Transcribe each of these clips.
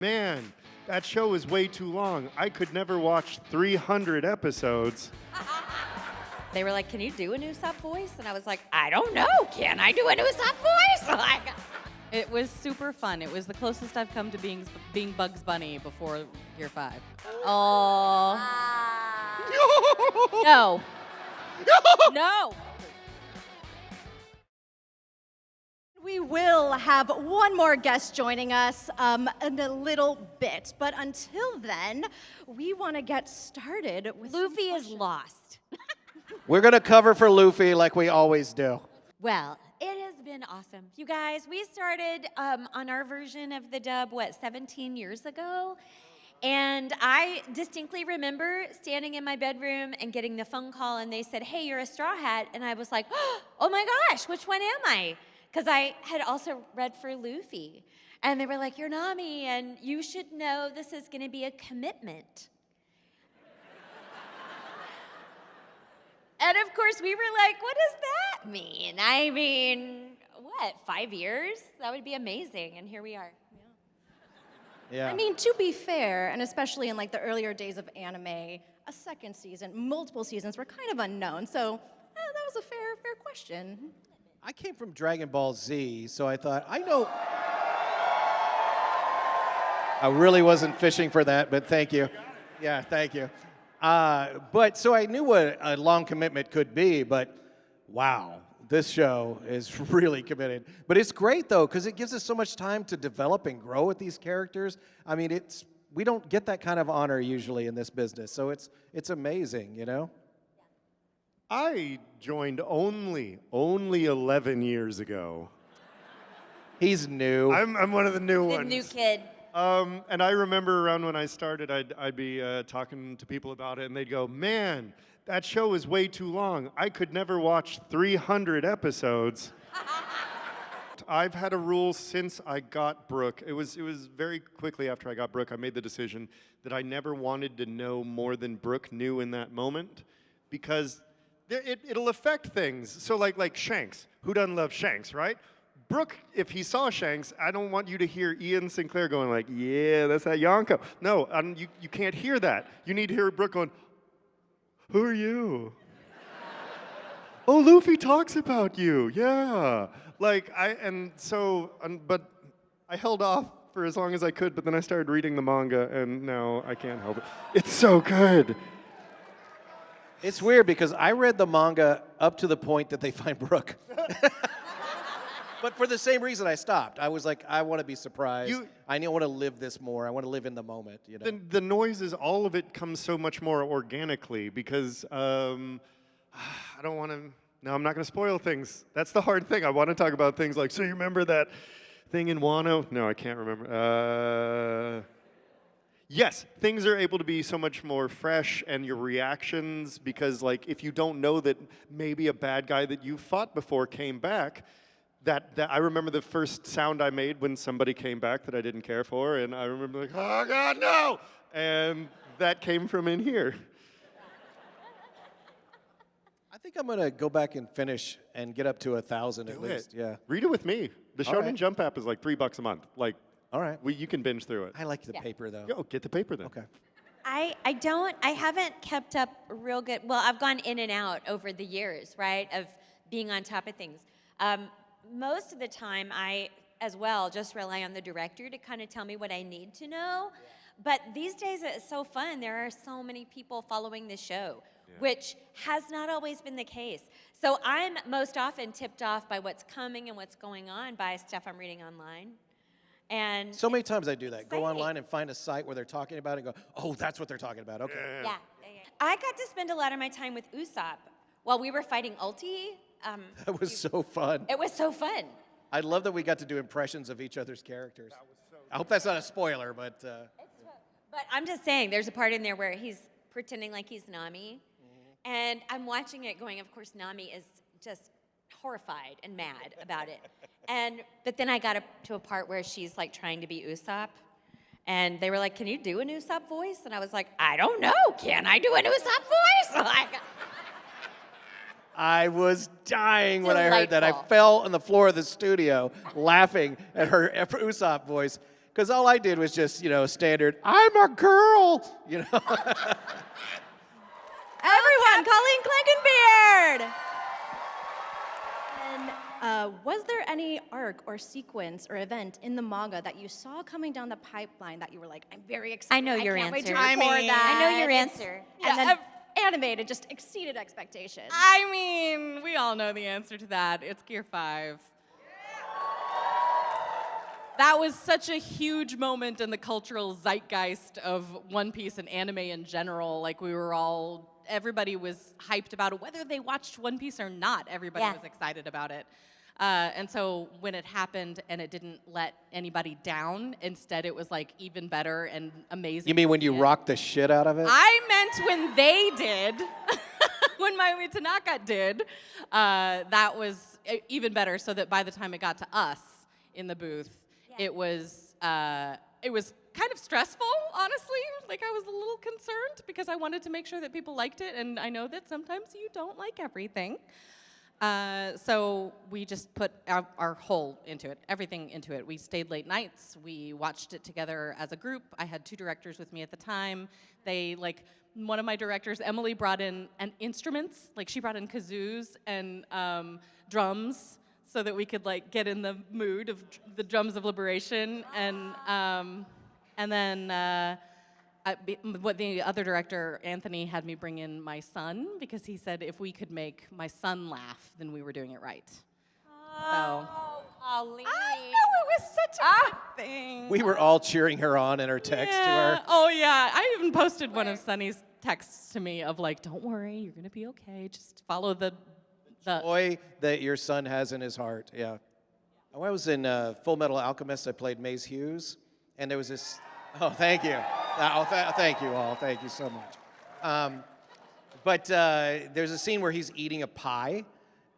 Man, that show is way too long. I could never watch 300 episodes. They were like, can you do an Usopp voice? And I was like, I don't know. Can I do an Usopp voice? Like, It was super fun. It was the closest I've come to being Bugs Bunny before Year 5. oh. No. No. We will have one more guest joining us in a little bit, but until then, we want to get started with Luffy is lost. We're going to cover for Luffy like we always do. Well, it has been awesome. You guys, we started on our version of the dub, 17 years ago? And I distinctly remember standing in my bedroom and getting the phone call, and they said, hey, you're a Straw Hat. And I was like, oh my gosh, which one am I? Because I had also read for Luffy. And they were like, you're Nami, and you should know this is going to be a commitment. And of course, we were like, what does that mean? I mean, what, 5 years? That would be amazing. And here we are. Yeah. I mean, to be fair, and especially in like the earlier days of anime, a second season, multiple seasons were kind of unknown. So that was a fair question. I came from Dragon Ball Z, so I thought, I know. I really wasn't fishing for that, but thank you. Yeah, thank you. But so I knew what a long commitment could be, but wow, this show is really committed. But it's great though, because it gives us so much time to develop and grow with these characters. I mean, we don't get that kind of honor usually in this business, so it's amazing, you know? I joined only 11 years ago. He's new. I'm one of the new The ones. new kid. And I remember around when I started, I'd be talking to people about it, and they'd go, man, that show is way too long. I could never watch 300 episodes. I've had a rule since I got Brook. It was very quickly after I got Brook, I made the decision that I never wanted to know more than Brook knew in that moment, because it'll affect things. So like Shanks. Who doesn't love Shanks, right? Brook, if he saw Shanks, I don't want you to hear Ian Sinclair going like, yeah, that's that Yonko. No, you can't hear that. You need to hear Brook going, who are you? Oh, Luffy talks about you, yeah. But I held off for as long as I could, but then I started reading the manga, and now I can't help it. It's so good. It's weird because I read the manga up to the point that they find Brook. But for the same reason I stopped. I was like, I want to be surprised. I want to live this more. I want to live in the moment, you know. The noises, all of it comes so much more organically because I don't want to. No, I'm not going to spoil things. That's the hard thing. I want to talk about things like, so you remember that thing in Wano? No, I can't remember. Yes, things are able to be so much more fresh, and your reactions, because like if you don't know that maybe a bad guy that you fought before came back, that I remember the first sound I made when somebody came back that I didn't care for, and I remember like, oh God, no! And that came from in here. I think I'm gonna go back and finish and get up to 1,000 at Do least. it. Yeah. Read it with me. The All Shounen right. Jump app is like $3 a month. Like, All right. you can binge through it. I like the paper though. Yo, get the paper then. Okay. I haven't kept up real good. Well, I've gone in and out over the years, right, of being on top of things. Most of the time, I, as well, just rely on the director to kind of tell me what I need to know. But these days, it's so fun. There are so many people following the show, which has not always been the case. So I'm most often tipped off by what's coming and what's going on by stuff I'm reading online. And So many times I do that. Go exciting. online and find a site where they're talking about it and go, oh, that's what they're talking about. Okay. Yeah. I got to spend a lot of my time with Usopp while we were fighting Ulti. That was so fun. It was so fun. I love that we got to do impressions of each other's characters. I hope that's not a spoiler, but But I'm just saying, there's a part in there where he's pretending like he's Nami. And I'm watching it going, of course, Nami is just horrified and mad about it. But then I got up to a part where she's like trying to be Usopp. And they were like, can you do an Usopp voice? And I was like, I don't know. Can I do an Usopp voice? Like, I was dying when I heard that. I Delightful. fell on the floor of the studio laughing at her Usopp voice. Because all I did was just, standard, I'm a girl, Everyone, Colleen Clinkenbeard! And was there any arc or sequence or event in the manga that you saw coming down the pipeline that you were like, I'm very excited. I know your can't wait to answer. record that. I know your answer. And then animated just exceeded expectations. I mean, we all know the answer to that. It's Gear 5. That was such a huge moment in the cultural zeitgeist of One Piece and anime in general. Like, everybody was hyped about it. Whether they watched One Piece or not, everybody was excited about it. And so when it happened and it didn't let anybody down, instead it was like even better and amazing. You mean when you rocked the shit out of it? I meant when they did. When Mayumi Tanaka did, that was even better, so that by the time it got to us in the booth, it was kind of stressful, honestly. Like, I was a little concerned because I wanted to make sure that people liked it, and I know that sometimes you don't like everything. So we just put our whole into it, everything into it. We stayed late nights. We watched it together as a group. I had 2 directors with me at the time. One of my directors, Emily, brought in instruments. Like, she brought in kazoos and drums so that we could, get in the mood of the drums of liberation. And then what the other director, Anthony, had me bring in my son because he said if we could make my son laugh, then we were doing it right. Oh, Colleen. I know, it was such a good thing. We were all cheering her on in her text to her. Oh, yeah. I even posted one of Sonny's texts to me of don't worry, you're going to be okay. Just follow the joy that your son has in his heart, yeah. When I was in Full Metal Alchemist, I played Maze Hughes, and there was this... Oh, thank you. Thank you all. Thank you so much. But there's a scene where he's eating a pie,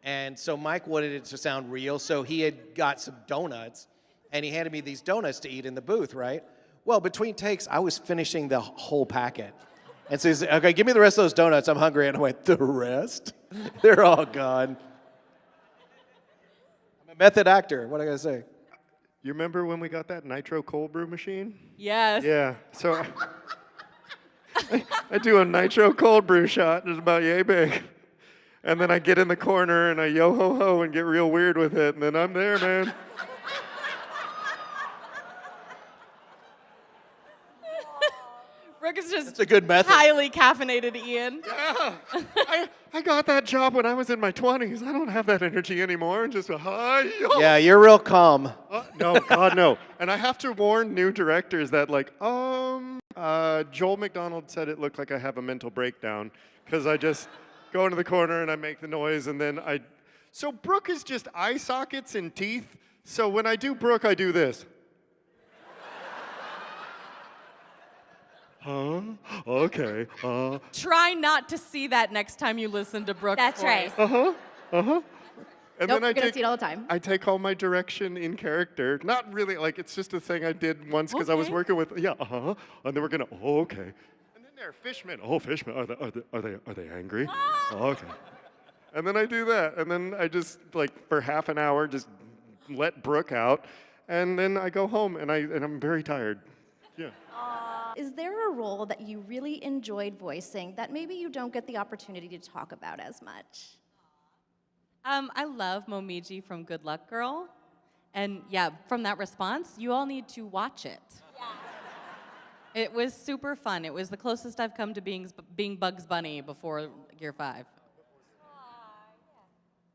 and so Mike wanted it to sound real, so he had got some donuts, and he handed me these donuts to eat in the booth, right? Well, between takes, I was finishing the whole packet. And so he's like, okay, give me the rest of those donuts. I'm hungry. And I went, the rest? They're all gone. I'm a method actor. What I gotta say? You remember when we got that nitro cold brew machine? Yes. Yeah. So I do a nitro cold brew shot. It's about yay big. And then I get in the corner and I yo ho ho and get real weird with it. And then I'm there, man. Brooke is just That's a good method. highly caffeinated Ian. Yeah. I got that job when I was in my 20s. I don't have that energy anymore. Just hi yo. Yeah, you're real calm. No, God, no. And I have to warn new directors that, Joel McDonald said it looked like I have a mental breakdown because I just go into the corner and I make the noise and then So Brook is just eye sockets and teeth. So when I do Brook, I do this. Huh? Okay. Try not to see that next time you listen to Brooke's That's right. voice. And Nope, then you're gonna see it all the time. I take all my direction in character. Not really, it's just a thing I did once because I was Okay. working with, and then we're gonna, okay. And then there are fishmen. Oh, fishmen, are they angry? Oh, okay. And then I do that, and then I just, for half an hour, just let Brook out, and then I go home, and I'm very tired. Yeah. Is there a role that you really enjoyed voicing that maybe you don't get the opportunity to talk about as much? I love Momiji from Good Luck Girl. And yeah, from that response, you all need to watch it. Yeah. It was super fun. It was the closest I've come to being Bugs Bunny before Gear 5.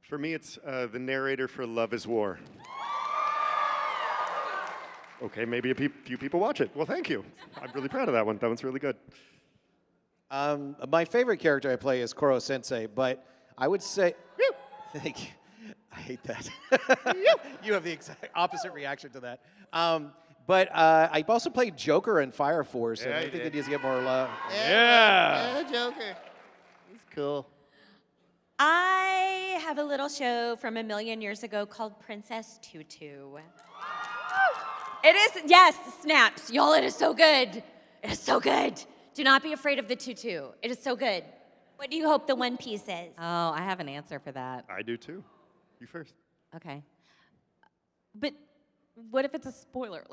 For me, it's the narrator for Love is War. Okay, maybe a few people watch it. Well, thank you. I'm really proud of that one. That one's really good. My favorite character I play is Koro Sensei, but I would say... Thank you. I hate that. You have the exact opposite reaction to that. But I also played Joker in Fire Force, and I think it needs to get more love. Yeah, Joker. He's cool. I have a little show from a million years ago called Princess Tutu. It is, yes, snaps. Y'all, it is so good. It is so good. Do not be afraid of the tutu. It is so good. What do you hope the One Piece is? Oh, I have an answer for that. I do too. You first. Okay. But what if it's a spoiler?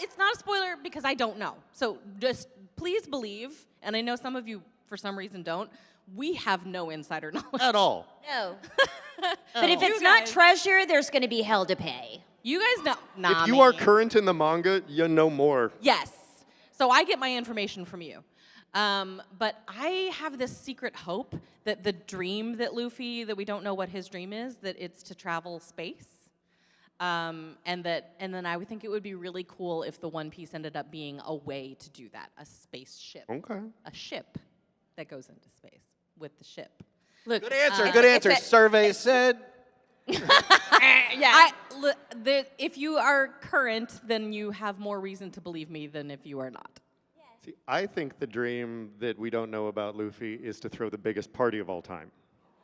It's not a spoiler because I don't know. So just please believe, and I know some of you for some reason don't, we have no insider knowledge. At all. No. But if You it's not guys- treasure, there's going to be hell to pay. You guys know. If you Nami. are current in the manga, you know more. Yes. So I get my information from you. But I have this secret hope that the dream that Luffy, that we don't know what his dream is, that it's to travel space. And then I would think it would be really cool if the One Piece ended up being a way to do that, a spaceship. Okay. A ship that goes into space with the ship. Look, Good answer. Good answer. Survey said. If you are current, then you have more reason to believe me than if you are not. See, I think the dream that we don't know about Luffy is to throw the biggest party of all time.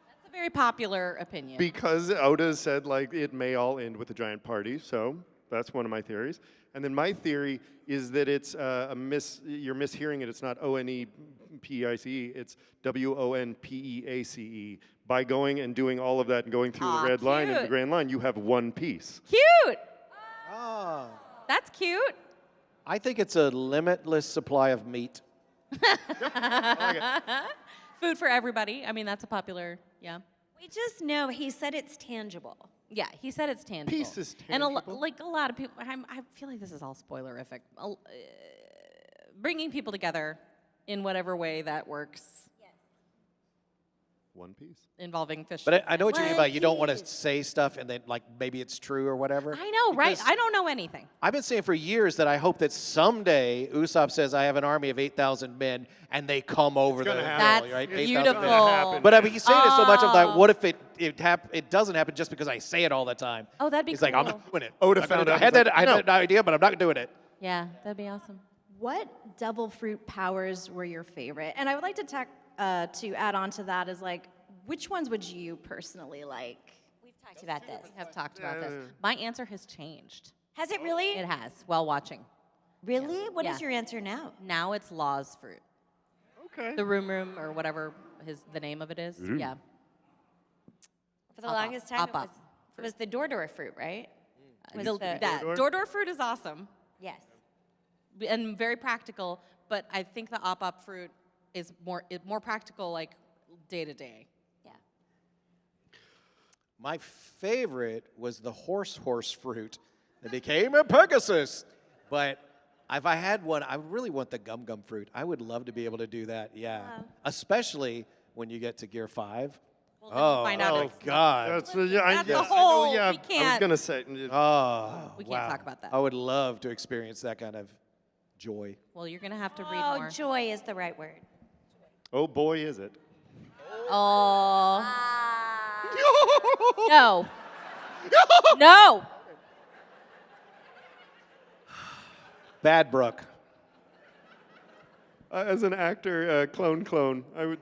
That's a very popular opinion. Because Oda said, like, it may all end with a giant party, so that's one of my theories. And then my theory is that it's you're mishearing it. It's not O-N-E-P-E-I-C-E, it's W-O-N-P-E-A-C-E. By going and doing all of that and going through the red line and the cute. grand line, you have one piece. Cute. Oh. That's cute. I think it's a limitless supply of meat. Food for everybody. I mean, that's a popular, yeah. we just know he said it's tangible. Yeah, he said it's tangible. Peace is And tangible. like a lot of people, I feel like this is all spoilerific. Bringing people together in whatever way that works, One piece. involving fish. But I know what you mean One by you don't want to piece. say stuff and then like maybe it's true or whatever. I know, right? Because I don't know anything. I've been saying for years that I hope that someday Usopp says I have an army of 8,000 men and they come over the gonna hill, happen. That's right? 8,000 beautiful. men. Gonna happen. But I mean, he's saying it so much. I'm like, Oh. what if it doesn't happen just because I say it all the time? Oh, that'd be He's like, I'm cool. not doing it. Oda I found I out, had he's that. like, I had "No." that idea, but I'm not doing it. Yeah, that'd be awesome. What devil fruit powers were your favorite? And I would like to add on to that is like, which ones would you personally like? We've talked about this. We have talked about this. My answer has changed. Has it really? It has, while watching. Really? What is Yeah. your answer now? Now it's Law's fruit. Okay. The room or whatever the name of it is. Yeah. For the Up, longest time, up. it was the Dordor fruit, right? Was That Dordor? Dordor fruit is awesome Yes. and very practical, but I think the op fruit is more practical, like day to day. Yeah. My favorite was the horse fruit that became a Pegasus. But if I had one, I really want the gum fruit. I would love to be able to do that. Yeah, especially when you get to Gear 5. Well, then we'll find out Oh it's- God. That's, yeah, That's a yes, I know, whole- yeah, we I was can't- going to say. Oh, We can't wow. talk about that. I would love to experience that kind of joy. Well, you're gonna have to read Oh, more. joy is the right word. Oh, boy, is it. Oh. No. No. Bad Brook. As an actor, clone,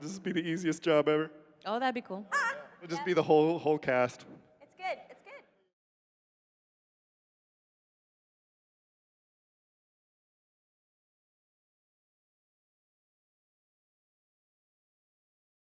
this would be the easiest job ever. Oh, that'd be cool. It'd just be the whole cast.